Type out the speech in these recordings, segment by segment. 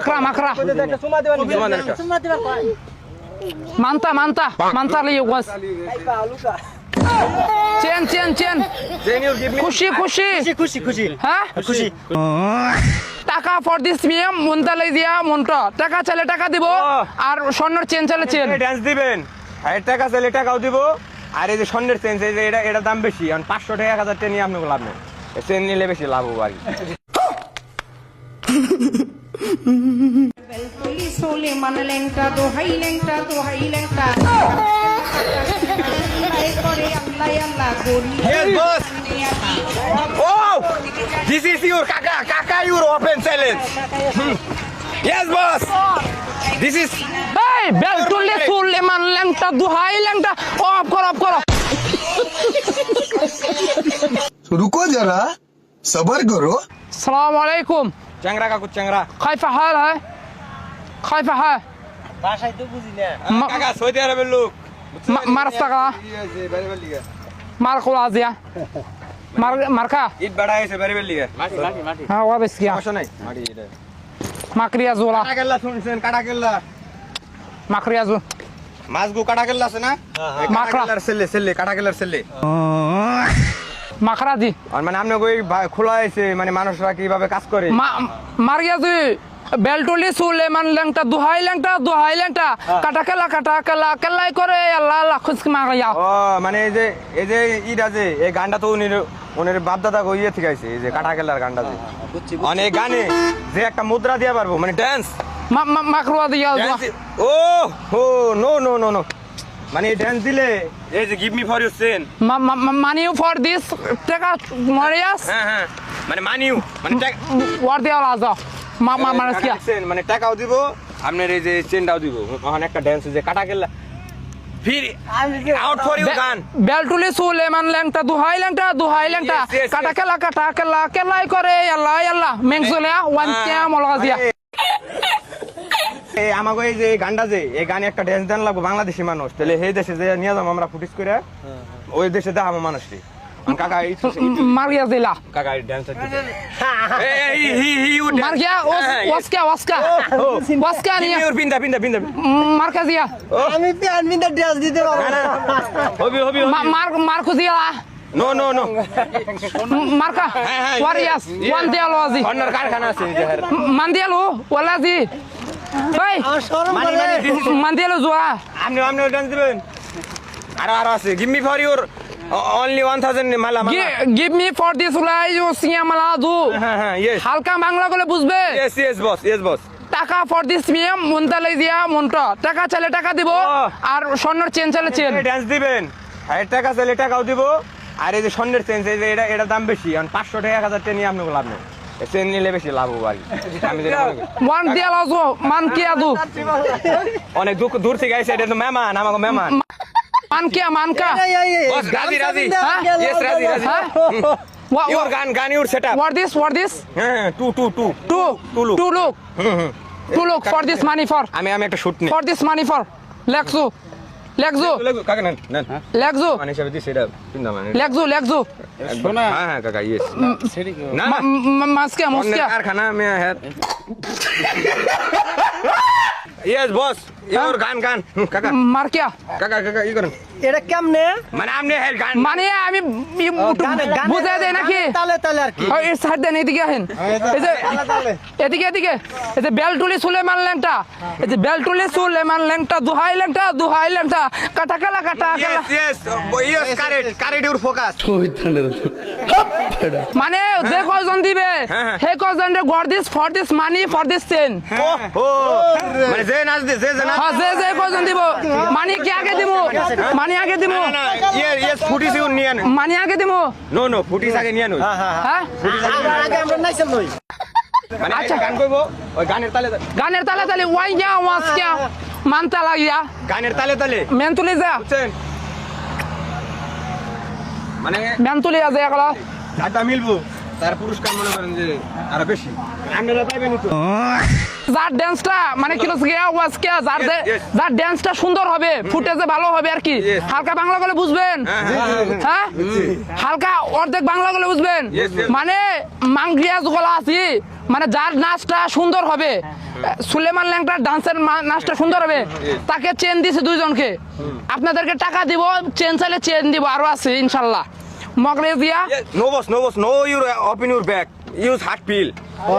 মাকড়া মাকড়া Manta Manta Manta লিয়ে ওয়াস chain chain chain খুশি খুশি খুশি খুশি হ্যাঁ খুশি টাকা ফর দিস মিয়াম মুনতা লই দিয়া মন্ত্র টাকা চাইলে টাকা দিব আর স্বর্ণের চেন চাইলে চেন ডান্স দিবেন আর টাকা চাইলে টাকাও দিব আর এই যে স্বর্ণের চেন এই যে এটা দাম বেশি এখন 500 টাকা 1000 টাকা নিয়ে আপনাকে লাভ নেই চেন নিলে বেশি লাভ হবে আর বেলতলি সোলে মানে লেংটা দোহাই লেংটা করে আল্লাহ আল্লাহ গরি Yes, boss. Oh, this is your kaka your open challenge. Yes, boss. This is এই বেলটুলি সুলেমান লেংটা দুহাই লেংটা অফ করো रुको जरा सबर करो সালাম আলাইকুম Changra kaku changra. كيف حال है كيف है ভাষাই তো বুঝি না Kaka Saudi Arabia look. মারস্তাকা মারকুল আজিয়া মারকা Eat bada hai se very well liga. হ্যাঁ ওয়া বেশ কিয়া সমস্যা নাই মাটি এটা মাকরিয়া জোলা কাটা কেল্লা শুনছেন কাটা কেল্লা মাকরিয়া জো মাছগু কাটা কেল্লা আছে না মাকড়া। কাটা কেল্লার সেলে কাটা কেল্লার সেলে মাকরা দি আর মানে আপনি ওই খোলা আছে মানে মানুষরা কিভাবে কাজ করে মারিয়া দি বেলটুলি সুলেমান লেংটা দুহাই লেংটা কাটা কেলা কেলাই করে আল্লাহ আল্লাহ খুশকি মারিয়া ও মানে এই যে ইট আছে এই গানটা তো উনির বাপ দাদা ইয়ে থেকে আছে এই যে কাটা কেল্লার গানটা যে অনেক গানে যে একটা মুদ্রা দিয়া পারবো মানে ড্যান্স মাকরুয়া দিয়া ও হো নো নো নো নো মানে ড্যান্স দিলে এই যে give me for your send money you for this টাকা মারিয়াস হ্যাঁ মানে মানি ইউ মানে ওয়ার দিয়া লাজা মারাস কিয়া মানে টাকাও দিব আপনার এই যে চেনটাও দিব ওখানে একটা ড্যান্স যে কাটা কেল্লা ফির আউট ফর ইউ গান বেলটুলি সুলেমান লেংটা দুহাই লেংটা Yes. কাটা কেলা কেলাই করে আল্লাহ আল্লাহ মেংসুলিয়া ওয়ান কিয়া মলগাজিয়া এই আমাকে এই যে গানটা যে এই গানে একটা ড্যান্স দেন লাগবো বাংলাদেশি মানুষ তাহলে সেই দেশে যে নিয়ে যাবো আমরা ফুটিস করে ওই দেশে দেখাবো মানুষটি কাকা মারিয়া দিলা কাকা ড্যান্স মার্কিয়া ওয়াসকা নিয়া পিন্দা মার্কা দিয়া আমি প্যান মিন্দা ড্রেস দিতে পারবো না হবি মার্কো দিয়া নো মার্কা ওয়ারিয়াস ওয়ান দিয়া লজি অন্যর কারখানা আছে যে মান্দিয়ালো ওয়ালাজি ভাই মান্দিয়ালো জোয়া আপনি ড্যান্স দিবেন আর আছে give me for your only 1000 মালা give me for this lie you সিয়া মালাদু হ্যাঁ ইয়েস হালকা বাংলা বলে বুঝবে ইয়েস বস টাকা ফর দিস মিয়াম মুনতা লই দিয়া মন্ত্র টাকা চাইলে টাকা দিব আর স্বর্ণের চেন চাইলে চেন ড্যান্স দিবেন আর টাকা চাইলে টাকাও দিব আর এই যে স্বর্ণের চেন এই যে এটা দাম বেশি এখন 500 টাকা 1000 টাকা নিয়ে আপনাকে লাভ নেই চেন নিলে বেশি লাভ হবে আর আমি যেটা মনে করি ওয়ান দিয়া লজো মান কিয়া দু অনেক দূর থেকে আইছে এটা তো মেহমান আমাকে মেহমান মানকা বস রাজি ইয়েস রাজি হ্যাঁ ইউর গান ইউর সেটআপ what this হ্যাঁ two look for this money for আমি একটা শুট নেই for this money for Lexo কাকা নেন Lexo মানে হিসাবে দিছি এটা পিন্দা মানে Lexo শোনা হ্যাঁ কাকা ইয়েস না মাসকে কারখানা আমি হ্যাঁ ইয়েস বস ইউর গান কাকা মার্কিয়া কাকা ই করেন এটা কেমনে মানে আপনি গান মানে আমি বুঝাই দেই নাকি তালে আর কি এই সাইড দেন এদিকে আহেন এই যে এদিকে এই যে বেলটুলি সুলেমান লেংটা এই যে বেলটুলি সুলেমান লেংটা দুহাই লেংটা কাটা কেলা ইয়েস কারেক্ট ইউর ফোকাস মানে যে কয়জন দিবে সেই কয়জন got this for this money for this chain ও মানে যে নাচ দে যে হ্যাঁ যে কয়জন দিব মানি কি আগে দিব মানি আগে দিব না ইয়েস ফুটিস ইউর নিয়ে মানি আগে দিব নো ফুটিস আগে নিয়ে নই হ্যাঁ আগে আমরা নাইছেন নই মানে আচ্ছা গান কইবো ওই গানের তালে ওয়াই গিয়া ওয়াস কিয়া মানতা লাগিয়া গানের তালে মেন্তুলি যা বুঝছেন মানে মেন্তুলি আছে একলা টাকা মিলবো তার পুরস্কার মনে করেন যে আরো বেশি আপনারা পাইবেন তো যার ড্যান্সটা মানে কি গিয়া ওয়াস কিয়া যার ড্যান্সটা সুন্দর হবে ফুটেজে ভালো হবে আর কি হালকা বাংলা বলে বুঝবেন হ্যাঁ হালকা অর্ধেক বাংলা বলে বুঝবেন মানে মাংগ্রিয়া গলা আছে মানে যার নাচটা সুন্দর হবে, সুলেমান ল্যাংটার ডান্সের নাচটা সুন্দর হবে, তাকে চেন দিছে দুইজনকে। আপনাদেরকে টাকা দিব, চেন চাইলে চেন দিব, আরো আছে ইনশাল্লাহ। মগলেজিয়া no boss, no boss, no your open your bag, use heart pill. ও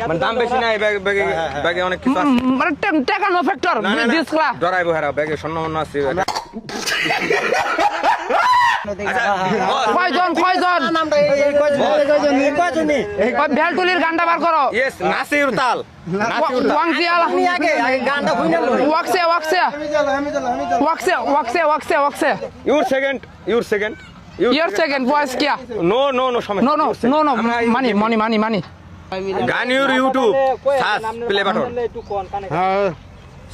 মানে দাম বেশি নাই, ব্যাগে অনেক কিছু আছে। মানে টাকা নো ফ্যাক্টর দিসলা ডরাইবো হেরা, ব্যাগে স্বর্ণ মন্য আছে। কয়জন ভেলটুলির গানটা বার করো। ইয়েস, নাসির তাল, নাসির তাল। ওয়াংজিয়ালা আমি আগে গানটা খুইনা লই। ওয়াক্সে your second, year second voice কিয়া নো নো নো সমস্যা, নো মানি গান your YouTube search play button,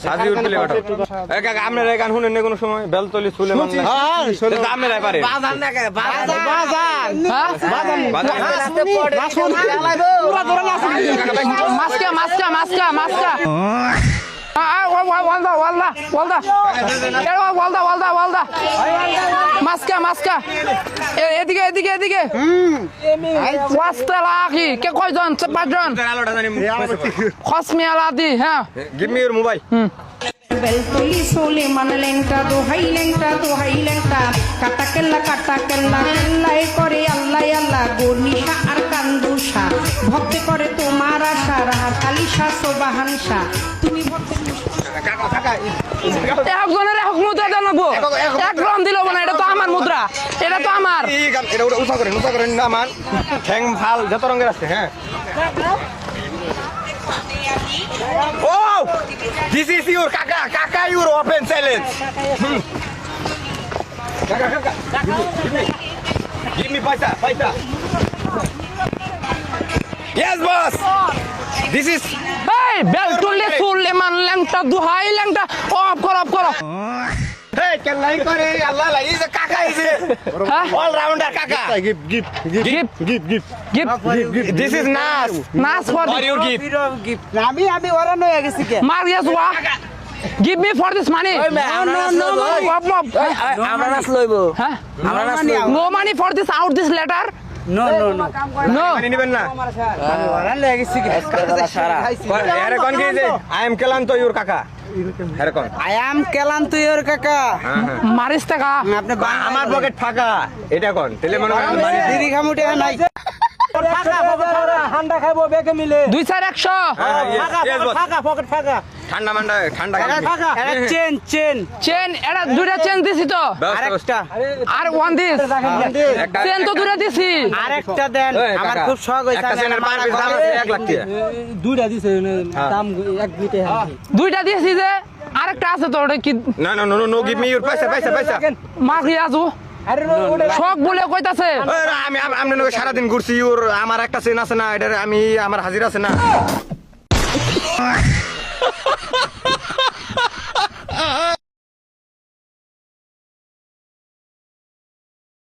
search your play button. এই কাকা আপনার এই গান শুনেন না কোনো সময়? বেলতলি সুলেমান আপনারা পারে বাজার না কে বাজার হ্যাঁ মাস্কা মাস্কা এদিকে ওয়াস্তা লাকি কে কয়জন? 5 জন। খসমিয়া লাদি হ্যাঁ। Give me your mobile. বেলতলি সুলেমান ল্যাংটা দোহাই ল্যাংটা কাটা কেল্লা কেল্লাই করে আল্লাহ আল্লাহ গনিশা আর কান্দুষা ভক্তি করে তোমার আশা রাহার কালিশা সোবাহানশা তুমি ভক্তি একজনের এক মুদ্রা জানাবো, এক গ্রাম দিল না, এটা তো আমার মুদ্রা, এটা তো আমার। এই গান এটা উঁচা করেন না আমার ঠ্যাং ভাল যত রঙের আছে। হ্যাঁ ও দিস ইজ ইউর কাকা ইউর ওপেন চ্যালেঞ্জ। কাকা গিভ মি পয়সা। ইয়েস বস, দিস ইজ এই বেলটুলি সুলেমান ল্যাংটা দোহাই ল্যাংটা অফ করো। Hey, can like করে আল্লাহ লাই ইজ কাকা ইজ হ্যাঁ অল রাউন্ডার কাকা। গিভ দিস ইজ নাস ফর or you give আমি ওরা নয়ে গেছি কে Marius wa give me for this money. no, আমরা নাচ লইব Huh? আমরা নাচ লইব No money for this out this letter. no No. মানে নিবেন না। ওরা লয়ে গেছি কে সারা আরে কোন কি যে আই এম কেলান তো ইউর কাকা। আরে কোন আই এম কেলান তুই ওর কাকা Maris taka. আপনি আমার পকেট ফাঁকা, এটা কোন তেলে মনে করেন মানে দিদি খামুটে নাই হান্ডা খাইবো বেকে মিলে 2 100 ঠান্ডা ঠান্ডা চেন এটা দুইটা চেন দিছি তো, আরেকটা আর ওয়ান দিস চেন তো দুইটা দিছি। আরেকটা দেন আমার খুব শখ হইছে একটা চেনের পার পিস দাম আছে 1 লাখ টাকা। দুইটা দিছি যে আরেকটা আছে তো, ওটা কি না নো গিভ মি ইউর পয়সা মারিয়াজু শখ বলে কইতাছে। আমি আপনার লগে সারাদিন ঘুরছি, ইউর আমার একটা চেন আছে না, এটা আমি আমার হাজির আছে না।